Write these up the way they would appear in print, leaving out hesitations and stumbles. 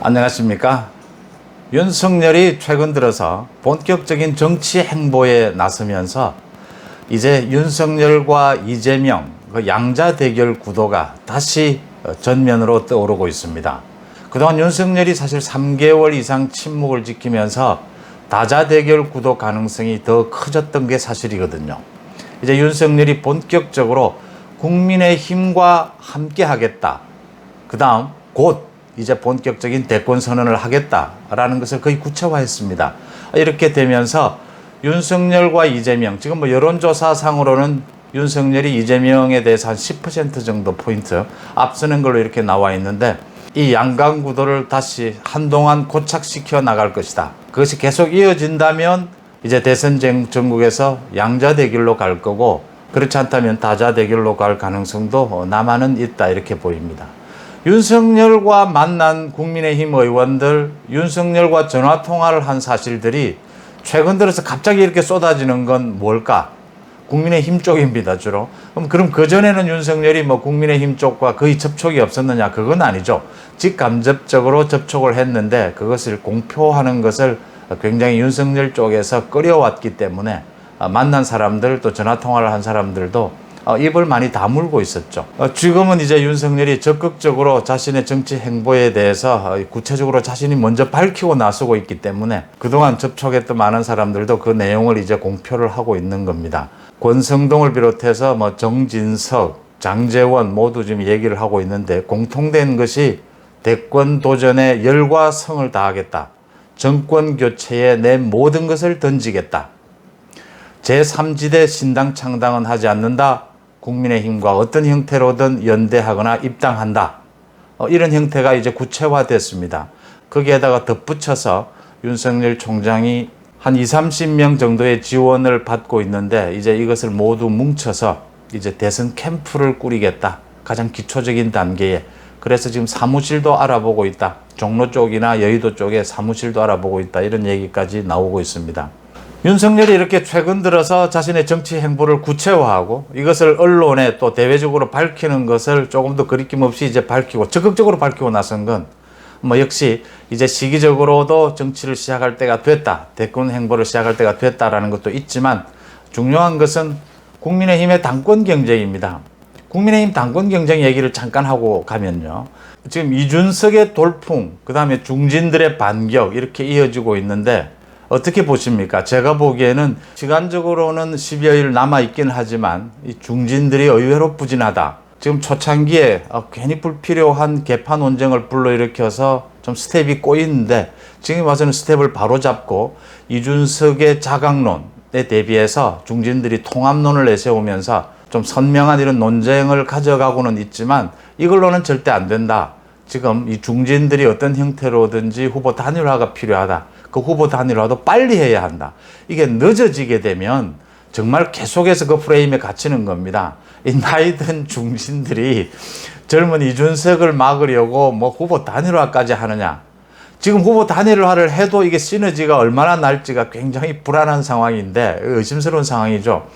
안녕하십니까? 윤석열이 최근 들어서 본격적인 정치 행보에 나서면서 이제 윤석열과 이재명 그 양자 대결 구도가 다시 전면으로 떠오르고 있습니다. 그동안 윤석열이 사실 3개월 이상 침묵을 지키면서 다자 대결 구도 가능성이 더 커졌던 게 사실이거든요. 이제 윤석열이 본격적으로 국민의힘과 함께 하겠다. 그 다음 곧 이제 본격적인 대권 선언을 하겠다라는 것을 거의 구체화했습니다. 이렇게 되면서 윤석열과 이재명, 지금 뭐 여론조사상으로는 윤석열이 이재명에 대해서 한 10% 정도 포인트 앞서는 걸로 이렇게 나와 있는데, 이 양강 구도를 다시 한동안 고착시켜 나갈 것이다. 그것이 계속 이어진다면 이제 대선 전국에서 양자 대결로 갈 거고, 그렇지 않다면 다자 대결로 갈 가능성도 남아는 있다, 이렇게 보입니다. 윤석열과 만난 국민의힘 의원들, 윤석열과 전화통화를 한 사실들이 최근 들어서 갑자기 이렇게 쏟아지는 건 뭘까? 국민의힘 쪽입니다, 주로. 그럼 그전에는 윤석열이 뭐 국민의힘 쪽과 거의 접촉이 없었느냐? 그건 아니죠. 직간접적으로 접촉을 했는데 그것을 공표하는 것을 굉장히 윤석열 쪽에서 꺼려왔기 때문에 만난 사람들, 또 전화통화를 한 사람들도 입을 많이 다물고 있었죠. 지금은 이제 윤석열이 적극적으로 자신의 정치 행보에 대해서 구체적으로 자신이 먼저 밝히고 나서고 있기 때문에 그동안 접촉했던 많은 사람들도 그 내용을 이제 공표를 하고 있는 겁니다. 권성동을 비롯해서 뭐 정진석, 장제원 모두 지금 얘기를 하고 있는데, 공통된 것이 대권 도전에 열과 성을 다하겠다. 정권 교체에 내 모든 것을 던지겠다. 제3지대 신당 창당은 하지 않는다. 국민의힘과 어떤 형태로든 연대하거나 입당한다. 이런 형태가 이제 구체화됐습니다. 거기에다가 덧붙여서 윤석열 총장이 한 20-30명 정도의 지원을 받고 있는데, 이제 이것을 모두 뭉쳐서 이제 대선 캠프를 꾸리겠다. 가장 기초적인 단계에. 그래서 지금 사무실도 알아보고 있다. 종로 쪽이나 여의도 쪽에 사무실도 알아보고 있다. 이런 얘기까지 나오고 있습니다. 윤석열이 이렇게 최근 들어서 자신의 정치 행보를 구체화하고 이것을 언론에 또 대외적으로 밝히는 것을 조금 더 거리낌 없이 이제 밝히고 적극적으로 밝히고 나선 건 뭐 역시 이제 시기적으로도 정치를 시작할 때가 됐다. 대권 행보를 시작할 때가 됐다라는 것도 있지만, 중요한 것은 국민의힘의 당권 경쟁입니다. 국민의힘 당권 경쟁 얘기를 잠깐 하고 가면요. 지금 이준석의 돌풍, 그 다음에 중진들의 반격 이렇게 이어지고 있는데, 어떻게 보십니까? 제가 보기에는 시간적으로는 10여일 남아있긴 하지만 이 중진들이 의외로 부진하다. 지금 초창기에 괜히 불필요한 개파 논쟁을 불러일으켜서 좀 스텝이 꼬이는데, 지금 와서는 스텝을 바로 잡고 이준석의 자강론에 대비해서 중진들이 통합론을 내세우면서 좀 선명한 이런 논쟁을 가져가고는 있지만, 이걸로는 절대 안 된다. 지금 이 중진들이 어떤 형태로든지 후보 단일화가 필요하다. 그 후보 단일화도 빨리 해야 한다. 이게 늦어지게 되면 정말 계속해서 그 프레임에 갇히는 겁니다. 이 나이든 중진들이 젊은 이준석을 막으려고 뭐 후보 단일화까지 하느냐. 지금 후보 단일화를 해도 이게 시너지가 얼마나 날지가 굉장히 불안한 상황인데, 의심스러운 상황이죠.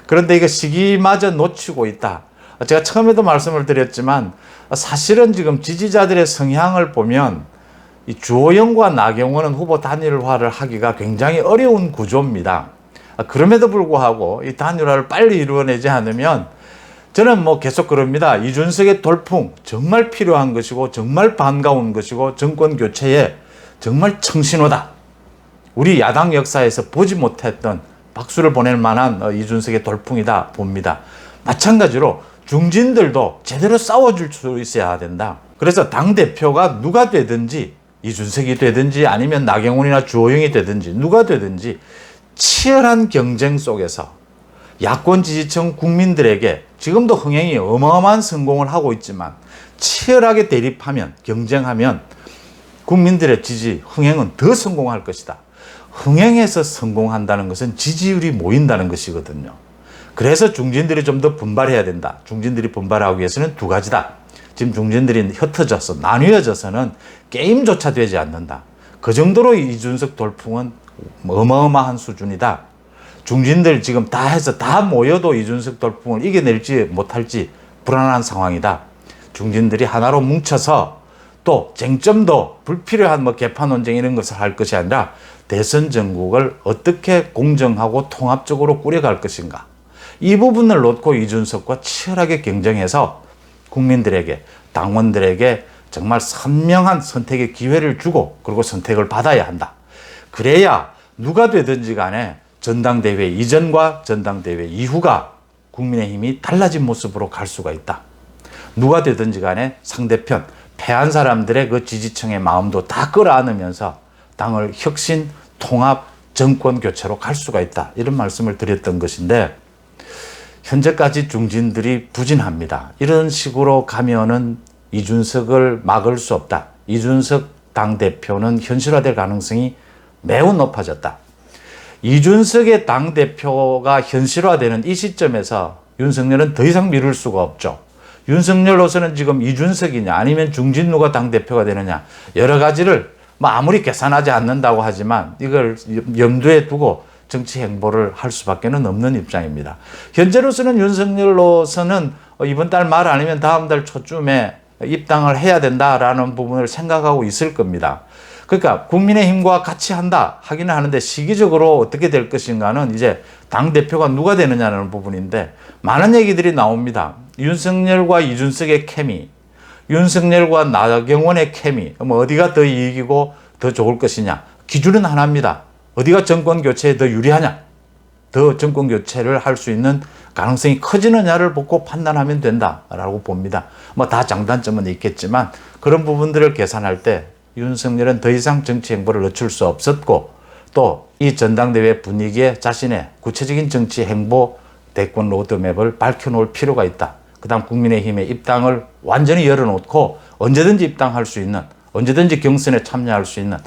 그런데 이거 시기마저 놓치고 있다. 제가 처음에도 말씀을 드렸지만 사실은 지금 지지자들의 성향을 보면 이 주호영과 나경원은 후보 단일화를 하기가 굉장히 어려운 구조입니다. 그럼에도 불구하고 이 단일화를 빨리 이루어내지 않으면, 저는 뭐 계속 그럽니다. 이준석의 돌풍 정말 필요한 것이고 정말 반가운 것이고 정권 교체에 정말 청신호다. 우리 야당 역사에서 보지 못했던 박수를 보낼 만한 이준석의 돌풍이다 봅니다. 마찬가지로 중진들도 제대로 싸워줄 수 있어야 된다. 그래서 당대표가 누가 되든지, 이준석이 되든지 아니면 나경원이나 주호영이 되든지 누가 되든지 치열한 경쟁 속에서 야권 지지층 국민들에게, 지금도 흥행이 어마어마한 성공을 하고 있지만 치열하게 대립하면, 경쟁하면 국민들의 지지, 흥행은 더 성공할 것이다. 흥행에서 성공한다는 것은 지지율이 모인다는 것이거든요. 그래서 중진들이 좀 더 분발해야 된다. 중진들이 분발하기 위해서는 두 가지다. 지금 중진들이 흩어져서 나뉘어져서는 게임조차 되지 않는다. 그 정도로 이준석 돌풍은 어마어마한 수준이다. 중진들 지금 다 해서 다 모여도 이준석 돌풍을 이겨낼지 못할지 불안한 상황이다. 중진들이 하나로 뭉쳐서 또 쟁점도 불필요한 뭐 개파 논쟁 이런 것을 할 것이 아니라 대선 전국을 어떻게 공정하고 통합적으로 꾸려갈 것인가. 이 부분을 놓고 이준석과 치열하게 경쟁해서 국민들에게, 당원들에게 정말 선명한 선택의 기회를 주고 그리고 선택을 받아야 한다. 그래야 누가 되든지 간에 전당대회 이전과 전당대회 이후가 국민의힘이 달라진 모습으로 갈 수가 있다. 누가 되든지 간에 상대편, 패한 사람들의 그 지지층의 마음도 다 끌어안으면서 당을 혁신, 통합, 정권 교체로 갈 수가 있다. 이런 말씀을 드렸던 것인데 현재까지 중진들이 부진합니다. 이런 식으로 가면은 이준석을 막을 수 없다. 이준석 당대표는 현실화될 가능성이 매우 높아졌다. 이준석의 당대표가 현실화되는 이 시점에서 윤석열은 더 이상 미룰 수가 없죠. 윤석열로서는 지금 이준석이냐 아니면 중진 누가 당대표가 되느냐 여러 가지를 뭐 아무리 계산하지 않는다고 하지만 이걸 염두에 두고 정치 행보를 할 수밖에 없는 입장입니다. 현재로서는 윤석열로서는 이번 달 말 아니면 다음 달 초쯤에 입당을 해야 된다라는 부분을 생각하고 있을 겁니다. 그러니까 국민의힘과 같이 한다 하기는 하는데 시기적으로 어떻게 될 것인가는 이제 당대표가 누가 되느냐는 부분인데 많은 얘기들이 나옵니다. 윤석열과 이준석의 케미, 윤석열과 나경원의 케미, 뭐 어디가 더 이익이고 더 좋을 것이냐. 기준은 하나입니다. 어디가 정권 교체에 더 유리하냐. 더 정권 교체를 할 수 있는 가능성이 커지느냐를 보고 판단하면 된다라고 봅니다. 뭐 다 장단점은 있겠지만 그런 부분들을 계산할 때 윤석열은 더 이상 정치 행보를 늦출 수 없었고 또 이 전당대회 분위기에 자신의 구체적인 정치 행보 대권 로드맵을 밝혀놓을 필요가 있다. 그 다음 국민의힘의 입당을 완전히 열어놓고 언제든지 입당할 수 있는 언제든지 경선에 참여할 수 있는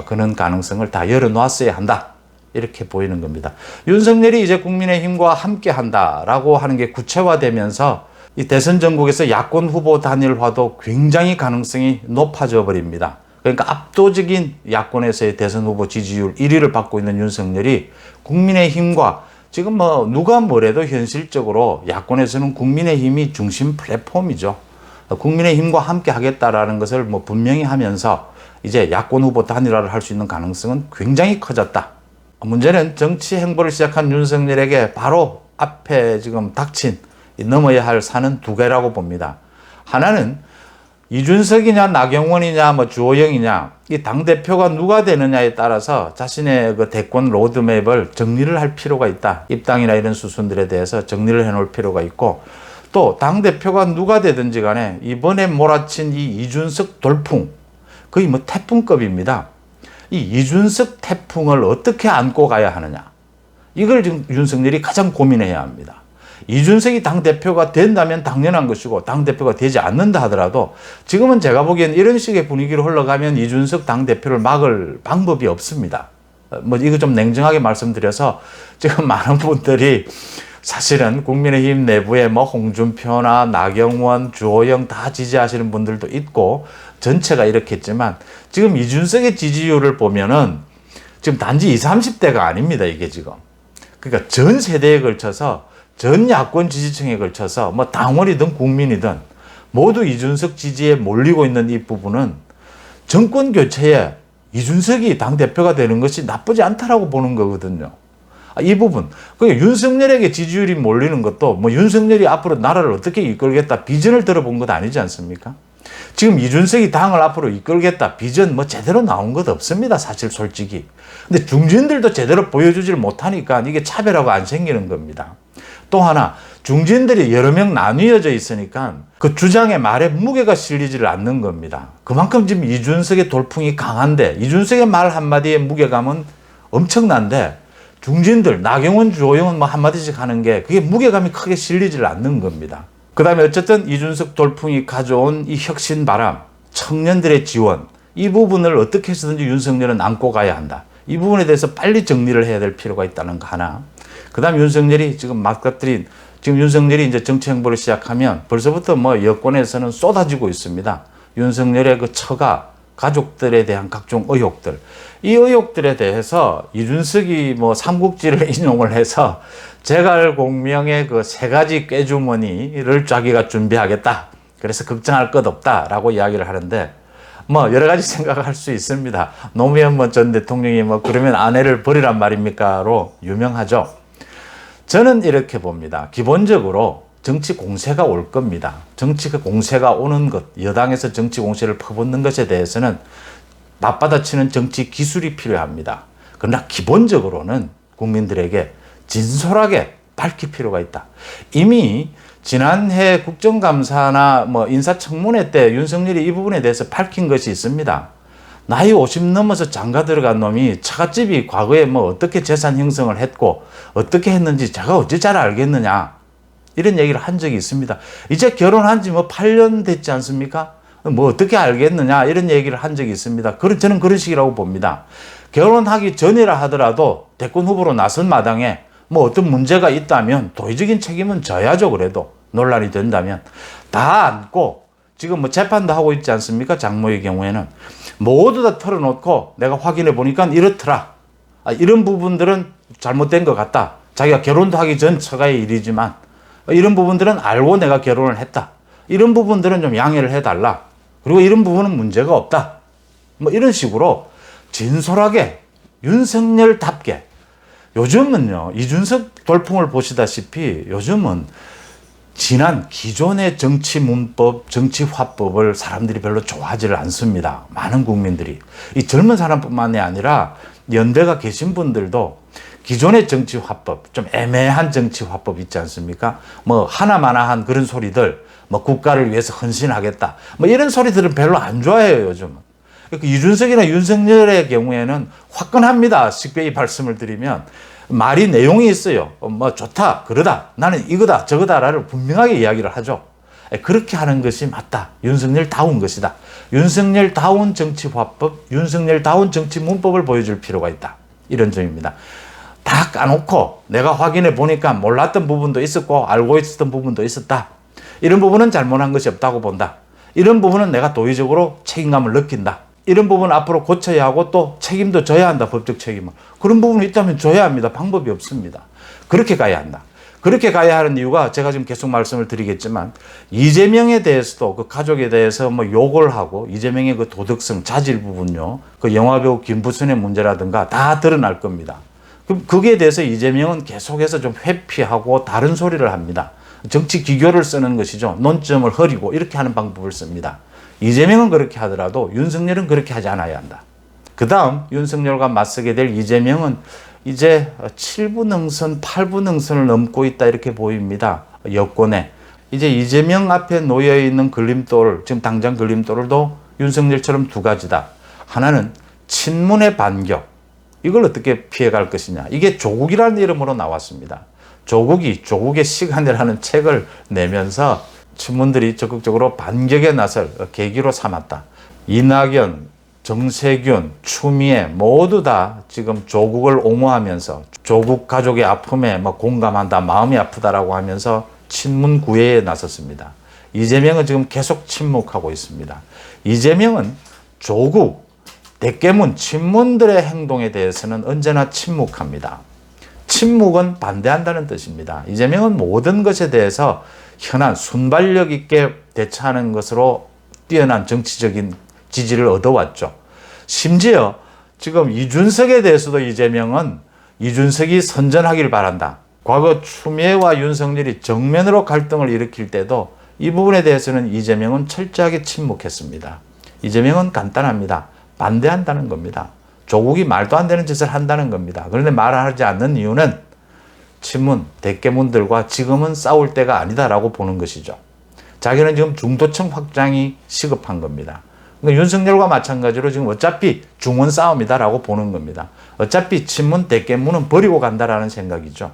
그런 가능성을 다 열어놓았어야 한다. 이렇게 보이는 겁니다. 윤석열이 이제 국민의힘과 함께 한다라고 하는 게 구체화되면서 이 대선 전국에서 야권 후보 단일화도 굉장히 가능성이 높아져 버립니다. 그러니까 압도적인 야권에서의 대선 후보 지지율 1위를 받고 있는 윤석열이 국민의힘과 지금 뭐 누가 뭐래도 현실적으로 야권에서는 국민의힘이 중심 플랫폼이죠. 국민의힘과 함께 하겠다라는 것을 뭐 분명히 하면서 이제 야권 후보 단일화를 할 수 있는 가능성은 굉장히 커졌다. 문제는 정치 행보를 시작한 윤석열에게 바로 앞에 지금 닥친 넘어야 할 산은 두 개라고 봅니다. 하나는 이준석이냐 나경원이냐 뭐 주호영이냐 이 당대표가 누가 되느냐에 따라서 자신의 그 대권 로드맵을 정리를 할 필요가 있다. 입당이나 이런 수순들에 대해서 정리를 해놓을 필요가 있고 또 당대표가 누가 되든지 간에 이번에 몰아친 이 이준석 돌풍 거의 뭐 태풍급입니다. 이 이준석 태풍을 어떻게 안고 가야 하느냐. 이걸 지금 윤석열이 가장 고민해야 합니다. 이준석이 당대표가 된다면 당연한 것이고 당대표가 되지 않는다 하더라도 지금은 제가 보기엔 이런 식의 분위기로 흘러가면 이준석 당대표를 막을 방법이 없습니다. 뭐 이거 좀 냉정하게 말씀드려서 지금 많은 분들이 사실은 국민의힘 내부에 뭐 홍준표나 나경원, 주호영 다 지지하시는 분들도 있고 전체가 이렇겠지만 지금 이준석의 지지율을 보면은 지금 단지 20, 30대가 아닙니다. 이게 지금. 그러니까 전 세대에 걸쳐서 전 야권 지지층에 걸쳐서 뭐 당원이든 국민이든 모두 이준석 지지에 몰리고 있는 이 부분은 정권 교체에 이준석이 당대표가 되는 것이 나쁘지 않다라고 보는 거거든요. 이 부분. 그러니까 윤석열에게 지지율이 몰리는 것도 뭐 윤석열이 앞으로 나라를 어떻게 이끌겠다 비전을 들어본 것 아니지 않습니까? 지금 이준석이 당을 앞으로 이끌겠다 비전 뭐 제대로 나온 것 없습니다. 사실 솔직히. 근데 중진들도 제대로 보여주질 못하니까 이게 차별화가 안 생기는 겁니다. 또 하나 중진들이 여러 명 나뉘어져 있으니까 그 주장의 말에 무게가 실리지를 않는 겁니다. 그만큼 지금 이준석의 돌풍이 강한데 이준석의 말 한마디의 무게감은 엄청난데 중진들 나경원 주호영은 뭐 한마디씩 하는 게 그게 무게감이 크게 실리지를 않는 겁니다. 그 다음에 어쨌든 이준석 돌풍이 가져온 이 혁신 바람 청년들의 지원 이 부분을 어떻게 해서든지 윤석열은 안고 가야 한다. 이 부분에 대해서 빨리 정리를 해야 될 필요가 있다는 거 하나. 그 다음 윤석열이 지금 맞닥뜨린 지금 윤석열이 이제 정치 행보를 시작하면 벌써부터 뭐 여권에서는 쏟아지고 있습니다. 윤석열의 그 처가 가족들에 대한 각종 의혹들. 이 의혹들에 대해서 이준석이 뭐 삼국지를 인용을 해서 제갈공명의 그 세 가지 꾀주머니를 자기가 준비하겠다. 그래서 걱정할 것 없다라고 이야기를 하는데 뭐 여러 가지 생각할 수 있습니다. 노무현 전 대통령이 뭐 그러면 아내를 버리란 말입니까로 유명하죠. 저는 이렇게 봅니다. 기본적으로 정치 공세가 올 겁니다. 정치 공세가 오는 것, 여당에서 정치 공세를 퍼붓는 것에 대해서는 맞받아치는 정치 기술이 필요합니다. 그러나 기본적으로는 국민들에게 진솔하게 밝힐 필요가 있다. 이미 지난해 국정감사나 뭐 인사청문회 때 윤석열이 이 부분에 대해서 밝힌 것이 있습니다. 나이 50 넘어서 장가 들어간 놈이 처갓집이 과거에 뭐 어떻게 재산 형성을 했고 어떻게 했는지 제가 어찌 잘 알겠느냐, 이런 얘기를 한 적이 있습니다. 이제 결혼한 지 뭐 8년 됐지 않습니까? 뭐 어떻게 알겠느냐, 이런 얘기를 한 적이 있습니다. 저는 그런 식이라고 봅니다. 결혼하기 전이라 하더라도 대권 후보로 나선 마당에 뭐 어떤 문제가 있다면 도의적인 책임은 져야죠. 그래도 논란이 된다면 다 안고 지금 뭐 재판도 하고 있지 않습니까? 장모의 경우에는 모두 다 털어놓고 내가 확인해 보니까 이렇더라, 이런 부분들은 잘못된 것 같다, 자기가 결혼도 하기 전 처가의 일이지만 이런 부분들은 알고 내가 결혼을 했다, 이런 부분들은 좀 양해를 해달라, 그리고 이런 부분은 문제가 없다, 뭐 이런 식으로 진솔하게 윤석열답게. 요즘은요, 이준석 돌풍을 보시다시피 요즘은 지난 기존의 정치 문법, 정치 화법을 사람들이 별로 좋아하지를 않습니다. 많은 국민들이. 이 젊은 사람뿐만이 아니라 연배가 계신 분들도 기존의 정치 화법, 좀 애매한 정치 화법 있지 않습니까? 뭐 하나마나한 그런 소리들, 뭐 국가를 위해서 헌신하겠다, 뭐 이런 소리들은 별로 안 좋아해요, 요즘은. 그러니까 이준석이나 윤석열의 경우에는 화끈합니다. 쉽게 이 말씀을 드리면 말이 내용이 있어요. 뭐 좋다, 그러다, 나는 이거다, 저거다라를 분명하게 이야기를 하죠. 그렇게 하는 것이 맞다. 윤석열다운 것이다. 윤석열다운 정치 화법, 윤석열다운 정치 문법을 보여줄 필요가 있다. 이런 점입니다. 다 까놓고 내가 확인해 보니까 몰랐던 부분도 있었고 알고 있었던 부분도 있었다, 이런 부분은 잘못한 것이 없다고 본다, 이런 부분은 내가 도의적으로 책임감을 느낀다, 이런 부분 앞으로 고쳐야 하고 또 책임도 져야 한다, 법적 책임을. 그런 부분이 있다면 져야 합니다. 방법이 없습니다. 그렇게 가야 한다. 그렇게 가야 하는 이유가 제가 지금 계속 말씀을 드리겠지만 이재명에 대해서도 그 가족에 대해서 뭐 욕을 하고 이재명의 그 도덕성, 자질 부분요, 그 영화배우 김부순의 문제라든가 다 드러날 겁니다. 그럼 거기에 대해서 이재명은 계속해서 좀 회피하고 다른 소리를 합니다. 정치 기교를 쓰는 것이죠. 논점을 흐리고 이렇게 하는 방법을 씁니다. 이재명은 그렇게 하더라도 윤석열은 그렇게 하지 않아야 한다. 그 다음 윤석열과 맞서게 될 이재명은 이제 7부 능선, 8부 능선을 넘고 있다, 이렇게 보입니다. 여권에. 이제 이재명 앞에 놓여있는 걸림돌, 지금 당장 걸림돌도 윤석열처럼 두 가지다. 하나는 친문의 반격. 이걸 어떻게 피해갈 것이냐. 이게 조국이라는 이름으로 나왔습니다. 조국의 시간이라는 책을 내면서 친문들이 적극적으로 반격에 나설 계기로 삼았다. 이낙연, 정세균, 추미애 모두 다 지금 조국을 옹호하면서 조국 가족의 아픔에 뭐 공감한다, 마음이 아프다라고 하면서 친문 구애에 나섰습니다. 이재명은 지금 계속 침묵하고 있습니다. 이재명은 조국, 대깨문, 친문들의 행동에 대해서는 언제나 침묵합니다. 침묵은 반대한다는 뜻입니다. 이재명은 모든 것에 대해서 현안, 순발력 있게 대처하는 것으로 뛰어난 정치적인 지지를 얻어왔죠. 심지어 지금 이준석에 대해서도 이재명은 이준석이 선전하길 바란다. 과거 추미애와 윤석열이 정면으로 갈등을 일으킬 때도 이 부분에 대해서는 이재명은 철저하게 침묵했습니다. 이재명은 간단합니다. 반대한다는 겁니다. 조국이 말도 안 되는 짓을 한다는 겁니다. 그런데 말하지 않는 이유는 친문, 대깨문들과 지금은 싸울 때가 아니다라고 보는 것이죠. 자기는 지금 중도층 확장이 시급한 겁니다. 그러니까 윤석열과 마찬가지로 지금 어차피 중원 싸움이다라고 보는 겁니다. 어차피 친문, 대깨문은 버리고 간다라는 생각이죠.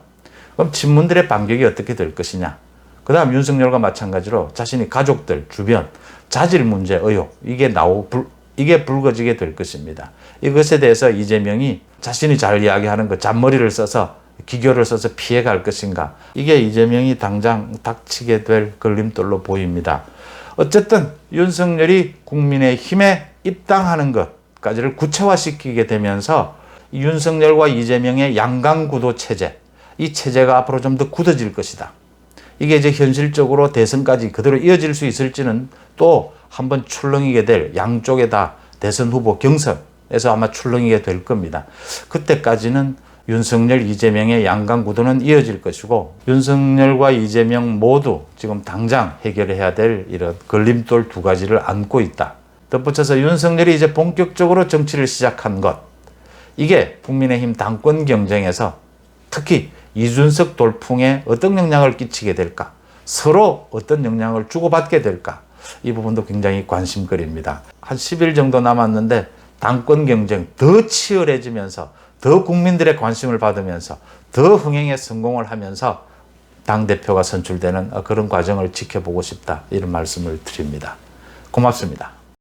그럼 친문들의 반격이 어떻게 될 것이냐. 그 다음 윤석열과 마찬가지로 자신이 가족들, 주변, 자질 문제, 의혹, 이게 불거지게 될 것입니다. 이것에 대해서 이재명이 자신이 잘 이야기하는 그 잔머리를 써서 기교를 써서 피해갈 것인가. 이게 이재명이 당장 닥치게 될 걸림돌로 보입니다. 어쨌든 윤석열이 국민의힘에 입당하는 것까지를 구체화시키게 되면서 윤석열과 이재명의 양강구도 체제, 이 체제가 앞으로 좀 더 굳어질 것이다. 이게 이제 현실적으로 대선까지 그대로 이어질 수 있을지는 또 한번 출렁이게 될, 양쪽에 다 대선 후보 경선에서 아마 출렁이게 될 겁니다. 그때까지는 윤석열, 이재명의 양강 구도는 이어질 것이고, 윤석열과 이재명 모두 지금 당장 해결해야 될 이런 걸림돌 두 가지를 안고 있다. 덧붙여서 윤석열이 이제 본격적으로 정치를 시작한 것, 이게 국민의힘 당권 경쟁에서 특히 이준석 돌풍에 어떤 영향을 끼치게 될까, 서로 어떤 영향을 주고받게 될까, 이 부분도 굉장히 관심거리입니다. 한 10일 정도 남았는데 당권 경쟁 더 치열해지면서, 더 국민들의 관심을 받으면서, 더 흥행에 성공을 하면서 당대표가 선출되는 그런 과정을 지켜보고 싶다, 이런 말씀을 드립니다. 고맙습니다.